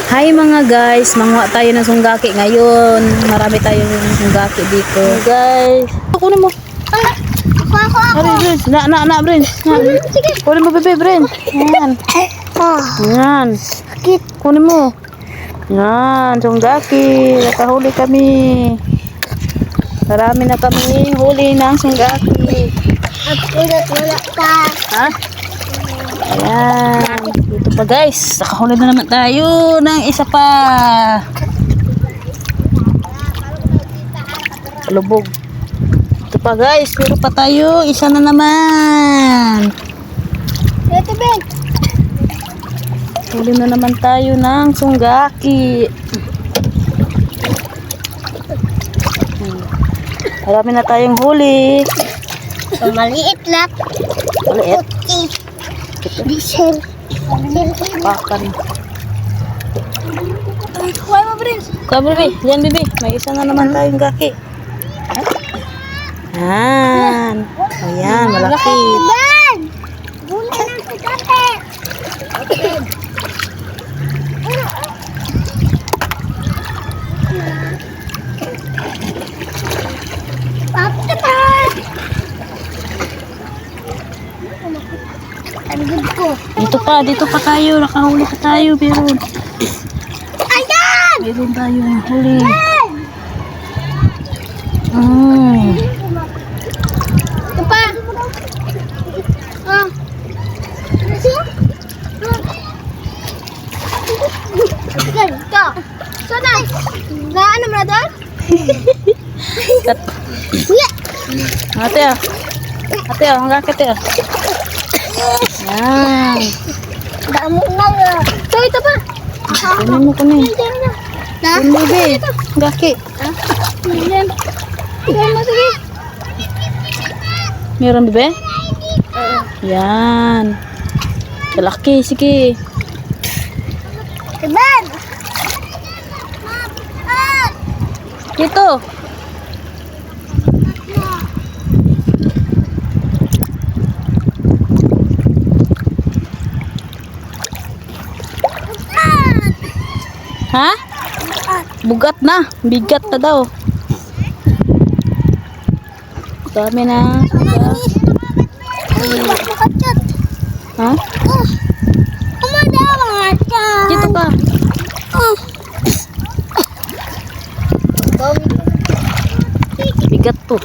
Hi mga guys, manguha tayo ng sunggaki ngayon. Marami tayong sunggaki dito. Guys, kunin mo. Ako. Brin. Na, Brin. Sige. Kunin mo, bebe, Brin. Yan. Yan. Kunin mo. Yan, sunggaki. Nakahuli kami. Marami na kami huli ng sunggaki. At wala pa. Ha? Ayan. Dito pa guys. Nakahuli na naman tayo ng isa pa. Lubog. Ito pa guys. Meron pa tayo. Isa na naman. Ito, Ben. Huli na naman tayo ng sunggaki. Marami na tayong huli. Maliit lang. Maliit. Diesel. Pakan. Kuha mo, Prince. Kuha mo, bebe. Yan, bebe. May isa na naman tayong gaki. Yan. Ayan, malaki. Ben! Buli ng sigate. Papatat! Ang good ko. Dito pa tayo. Nakahuli pa tayo. Meron. Ayan! Meron tayong huli. Ben! Ito pa. Ah. Siya? Sige, ito. Sana. Ano mo na doon? Wala. Ate ah. Ate ah. Ang gaki ate ah. Yan. Damo na nga. So, ito pa. Kunin mo, kunin. Na? Kunin mo, bebe. Gaki. Ayan. Ayan mo, sige. Meron, bebe? Yan. Kalaki. Sige. Iban! Dito. Ha? Bugat na. Bigat na daw. Dami na. Ha? Dito pa. Bigat to.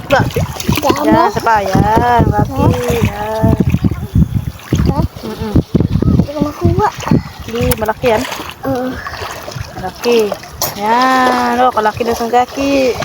Ba? Yan, sa pa. Yan. Laki. Yan. Hindi, malaki yan. Malaki. Yan. Oh, kalaki na sunggaki.